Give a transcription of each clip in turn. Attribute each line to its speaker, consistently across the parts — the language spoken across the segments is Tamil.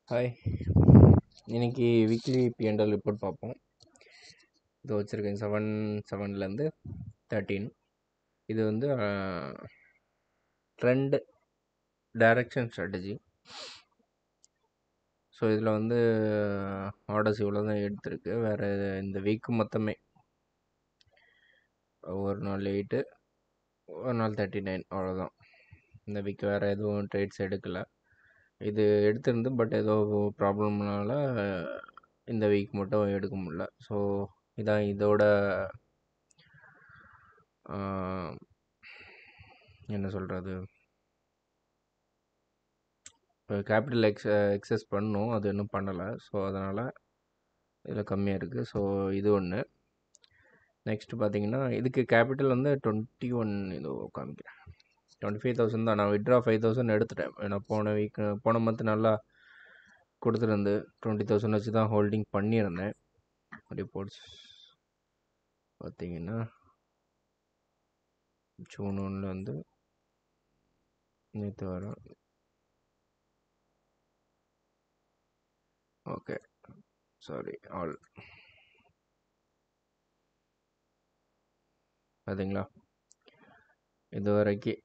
Speaker 1: ஹாய். இன்னைக்கு வீக்லி P&L ரிப்போர்ட் பார்ப்போம். இது வச்சுருக்கேன் 7-7லேருந்து 13. இது வந்து ட்ரெண்ட் டைரக்ஷன் ஸ்ட்ராட்டஜி. ஸோ இதில் வந்து ஆர்டர்ஸ் இவ்வளோ தான் எடுத்திருக்கு. வேறு இந்த வீக்கு மொத்தமே ஒரு நாள் 8, ஒரு நாள் 39 அவ்வளோதான். இந்த வீக் வேறு எதுவும் ட்ரேட்ஸ் எடுக்கலை. இது எடுத்திருந்து பட் ஏதோ ப்ராப்ளம்னால இந்த வீக் மட்டும் எடுக்க முடியல. ஸோ இதான் இதோட என்ன சொல்கிறது, கேபிட்டல் எக்ஸஸ் பண்ணணும், அது இன்னும் பண்ணலை. ஸோ அதனால் இதில் கம்மியாக இருக்குது. ஸோ இது ஒன்று. நெக்ஸ்ட்டு பார்த்தீங்கன்னா இதுக்கு கேபிட்டல் வந்து 21 இதோ காமிக்கிறேன். 25,000 தான். நான் விட்ரா 5,000 எடுத்துட்டேன். ஏன்னா போன மந்த் நல்லா கொடுத்துருந்து 20,000 வச்சு தான் ஹோல்டிங் பண்ணியிருந்தேன். ரிப்போர்ட்ஸ் பார்த்தீங்கன்னா ஜூன் 1 வந்து நேற்று வரும். ஓகே, சாரி ஆல் பார்த்தீங்களா, இது வரைக்கும்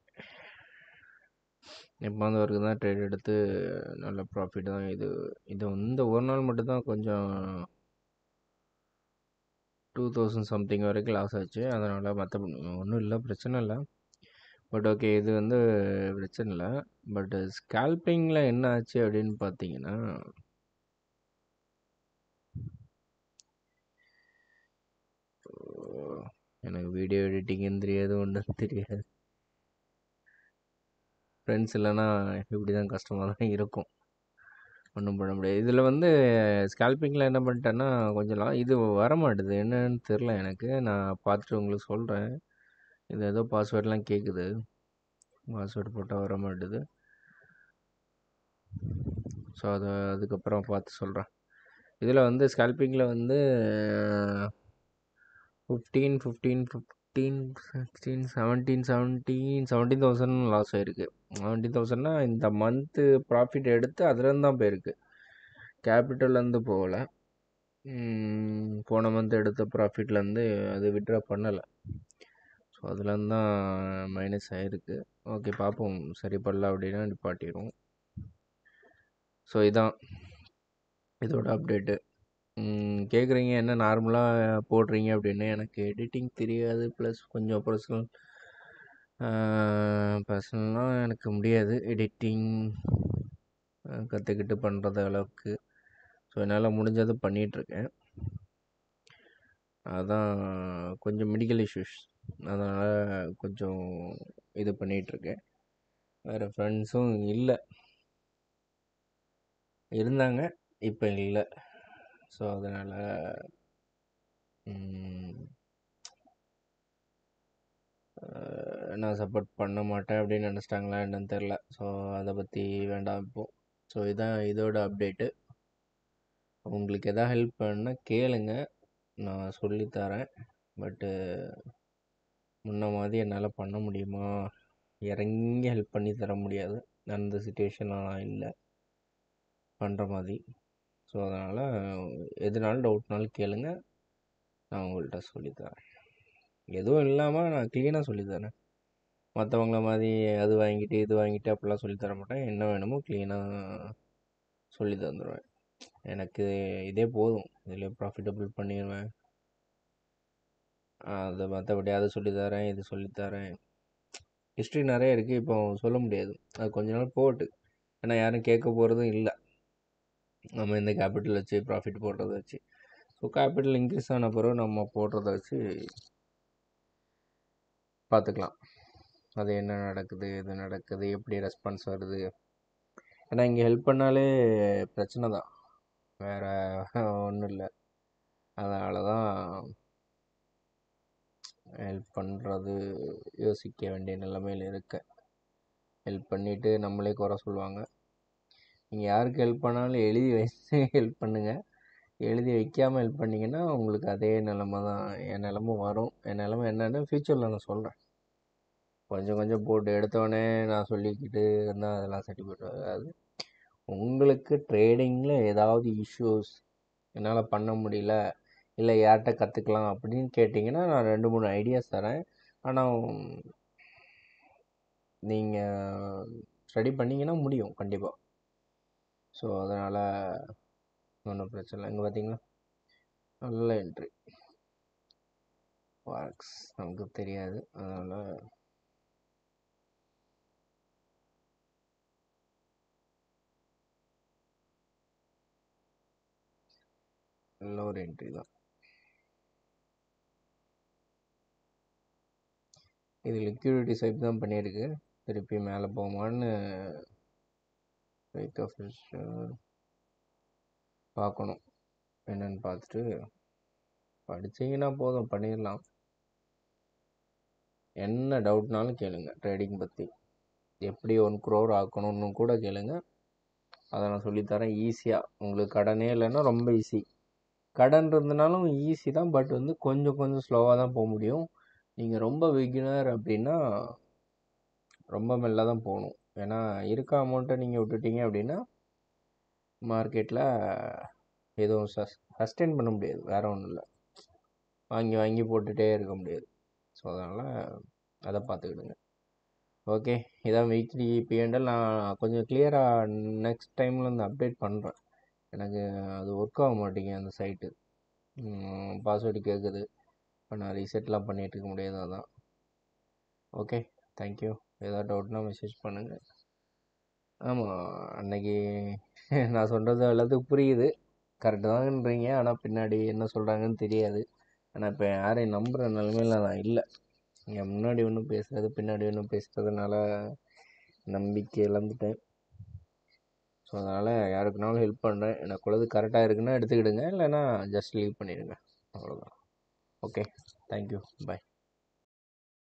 Speaker 1: எப்போது வரைக்கும் தான் ட்ரேட் எடுத்து நல்ல ப்ராஃபிட் தான். இது இந்த ஒரு நாள் மட்டும்தான் கொஞ்சம் 2,000 சம்திங் வரைக்கும் லாஸ் ஆச்சு. அதனால் மற்ற ஒன்றும் இல்லை, பிரச்சனை இல்லை. பட் ஓகே, இது வந்து பிரச்சனை இல்லை. பட் ஸ்கேல்பிங்கில் என்ன ஆச்சு அப்படின்னு பார்த்தீங்கன்னா, எனக்கு வீடியோ எடிட்டிங்கும் தெரியாது, ஒன்றும் தெரியாது. ஃப்ரெண்ட்ஸ் இல்லைன்னா இப்படி தான் கஷ்டமாக தான் இருக்கும், ஒன்றும் பண்ண முடியாது. இதில் வந்து ஸ்கேல்பிங்கில் என்ன பண்ணிட்டேன்னா கொஞ்சம் இது வர மாட்டுது, என்னன்னு தெரில எனக்கு. நான் பார்த்துட்டு உங்களுக்கு சொல்கிறேன். இது ஏதோ பாஸ்வேர்ட்லாம் கேட்குது, பாஸ்வேர்டு போட்டால் வர மாட்டுது. ஸோ அதுக்கப்புறம் பார்த்து சொல்கிறேன். இதில் வந்து ஸ்கேல்பிங்கில் வந்து 17,000 லாஸ் ஆகிருக்கு. 17,000னா இந்த மந்த்து ப்ராஃபிட் எடுத்து அதுலேருந்து தான் போயிருக்கு, கேபிட்டல்லேருந்து போகல. போன மந்த் எடுத்த ப்ராஃபிட்லேருந்து அது விட்ரா பண்ணலை. ஸோ அதுலேருந்து தான் மைனஸ் ஆகிருக்கு. ஓகே, பார்ப்போம், சரி பண்ணல அப்படின்னா நிப்பாட்டிடும். ஸோ இதான் இதோட அப்டேட்டு. கேட்குறீங்க என்ன நார்மலாக போடுறீங்க அப்படின்னு. எனக்கு எடிட்டிங் தெரியாது, ப்ளஸ் கொஞ்சம் பர்சனலாக எனக்கு முடியாது எடிட்டிங் கற்றுக்கிட்டு பண்ணுறது அளவுக்கு. ஸோ என்னால் முடிஞ்சது பண்ணிகிட்ருக்கேன். அதான் கொஞ்சம் மெடிக்கல் இஷ்யூஸ், அதனால் கொஞ்சம் இது பண்ணிகிட்ருக்கேன். வேறு ஃப்ரெண்ட்ஸும் இல்லை, இருந்தாங்க இப்போ இல்லை. ஸோ அதனால் நான் சப்போர்ட் பண்ண மாட்டேன் அப்படின்னு நினச்சிட்டாங்களா என்னன்னு தெரில. ஸோ அதை பற்றி வேண்டாம் இப்போது. ஸோ இதான் இதோட அப்டேட்டு. உங்களுக்கு எதாவது ஹெல்ப் பண்ணால் கேளுங்க, நான் சொல்லித்தரேன். பட்டு முன்ன மாதிரி என்னால் பண்ண முடியுமா, இறங்கி ஹெல்ப் பண்ணி தர முடியாது, அந்த சுச்சுவேஷன்லாம் இல்லை பண்ணுற மாதிரி. ஸோ அதனால் எதுனாலும் டவுட்னாலும் கேளுங்க, நான் உங்கள்கிட்ட சொல்லித்தரேன். எதுவும் இல்லாமல் நான் க்ளீனாக சொல்லித்தரேன். மற்றவங்கள மாதிரி அது வாங்கிட்டு இது வாங்கிட்டு அப்படிலாம் சொல்லித்தர மாட்டேன். என்ன வேணுமோ க்ளீனாக சொல்லி தந்துடுவேன். எனக்கு இதே போதும், இதில் ப்ராஃபிட்டபிள் பண்ணிடுவேன். அது மற்றபடி அதை சொல்லித்தரேன், இது சொல்லித்தரேன், ஹிஸ்ட்ரி நிறைய இருக்குது. இப்போ சொல்ல முடியாது, அது கொஞ்ச நாள் போட்டு. ஏன்னா யாரும் கேட்க போகிறதும் இல்லை நம்ம இந்த கேபிட்டல் வச்சு ப்ராஃபிட் போடுறத வச்சு. ஸோ கேபிட்டல் இன்க்ரீஸ் ஆன பிறகு நம்ம போடுறத வச்சு பார்த்துக்கலாம், அது என்ன நடக்குது, எது நடக்குது, எப்படி ரெஸ்பான்ஸ் வருது. ஏன்னா இங்கே ஹெல்ப் பண்ணாலே பிரச்சனை தான், வேறு ஒன்றும் இல்லை. அதனால தான் ஹெல்ப் பண்ணுறது யோசிக்க வேண்டிய நிலைமையில் இருக்க. ஹெல்ப் பண்ணிவிட்டு நம்மளே குறை சொல்லுவாங்க. நீங்கள் யாருக்கு ஹெல்ப் பண்ணாலும் எழுதி வச்சு ஹெல்ப் பண்ணுங்கள். எழுதி வைக்காமல் ஹெல்ப் பண்ணிங்கன்னா உங்களுக்கு அதே நிலமை தான் என் நிலமை வரும். என் நிலமை என்னென்னு ஃப்யூச்சரில் நான் சொல்கிறேன். கொஞ்சம் கொஞ்சம் போட்டு எடுத்தோடனே நான் சொல்லிக்கிட்டு இருந்தால் அதெல்லாம் சர்டிஃபிகேட் வராது. உங்களுக்கு ட்ரேடிங்கில் ஏதாவது இஷ்யூஸ் என்னால் பண்ண முடியல, இல்லை யார்கிட்ட கற்றுக்கலாம் அப்படின்னு கேட்டிங்கன்னா நான் 2 3 ஐடியாஸ் தரேன். ஆனால் நீங்கள் ஸ்டடி பண்ணிங்கன்னா முடியும் கண்டிப்பாக. ஸோ அதனால் ஒன்றும் பிரச்சனை இல்லை. இங்கே பார்த்தீங்களா, நல்ல என்ட்ரி. ஃபாரெக்ஸ் நமக்கு தெரியாது, அதனால் நல்ல ஒரு என்ட்ரி தான் இது. லிக்விடிட்டி சைப் தான் பண்ணியிருக்கு. திருப்பி மேலே போகுமான்னு வெயிட் ஆஃப் பார்க்கணும். என்னன்னு பார்த்துட்டு படிச்சிங்கன்னா போதும், பண்ணிடலாம். என்ன டவுட்னாலும் கேளுங்க, ட்ரேடிங் பற்றி எப்படி 1 crore ஆக்கணும்னு கூட கேளுங்க. அதை நான் சொல்லித்தரேன் ஈஸியாக. உங்களுக்கு கடனே இல்லைன்னா ரொம்ப ஈஸி. கடன் இருந்தனாலும் ஈஸி தான், பட் வந்து கொஞ்சம் கொஞ்சம் ஸ்லோவாக தான் போக முடியும். நீங்கள் ரொம்ப பிகினர் அப்படின்னா ரொம்ப மெல்ல தான் போகணும். ஏன்னா இருக்க அமௌண்ட்டை நீங்கள் விட்டுட்டீங்க அப்படின்னா மார்க்கெட்டில் எதுவும் சஸ்டெயின் பண்ண முடியாது. வேறு ஒன்றும் இல்லை, வாங்கி வாங்கி போட்டுகிட்டே இருக்க முடியாது. ஸோ அதனால் அதை பார்த்துக்கிடுங்க. ஓகே, இதான் வீக்லி பிஎன்எல். நான் கொஞ்சம் கிளியராக நெக்ஸ்ட் டைமில் வந்து அப்டேட் பண்ணுறேன். எனக்கு அது ஒர்க் ஆக மாட்டேங்க அந்த சைட்டு. பாஸ்வேர்டு கேட்குது. இப்போ நான் ரீசெட்லாம் பண்ணிகிட்டு இருக்க முடியாது, அதான். Okay, thank you. ஏதாவது டவுட்னா மெசேஜ் பண்ணுங்கள். ஆமாம், அன்னைக்கு நான் சொல்கிறது எல்லாத்துக்கும் புரியுது, கரெக்டு தான்ன்றீங்க. ஆனால் பின்னாடி என்ன சொல்கிறாங்கன்னு தெரியாது. ஆனால் இப்போ யாரையும் நம்புகிற நிலமையில நான் இல்லை. இங்கே முன்னாடி ஒன்றும் பேசுகிறது, பின்னாடி ஒன்றும் பேசுகிறதுனால நம்பிக்கை இழந்துட்டேன். ஸோ அதனால் யாருக்குனாலும் ஹெல்ப் பண்ணுறேன். எனக்கு உள்ளது கரெக்டாக இருக்குன்னா எடுத்துக்கிடுங்க, இல்லைன்னா ஜஸ்ட் லீவ் பண்ணிடுங்க, அவ்வளோதான். ஓகே, தேங்க்யூ, பாய்.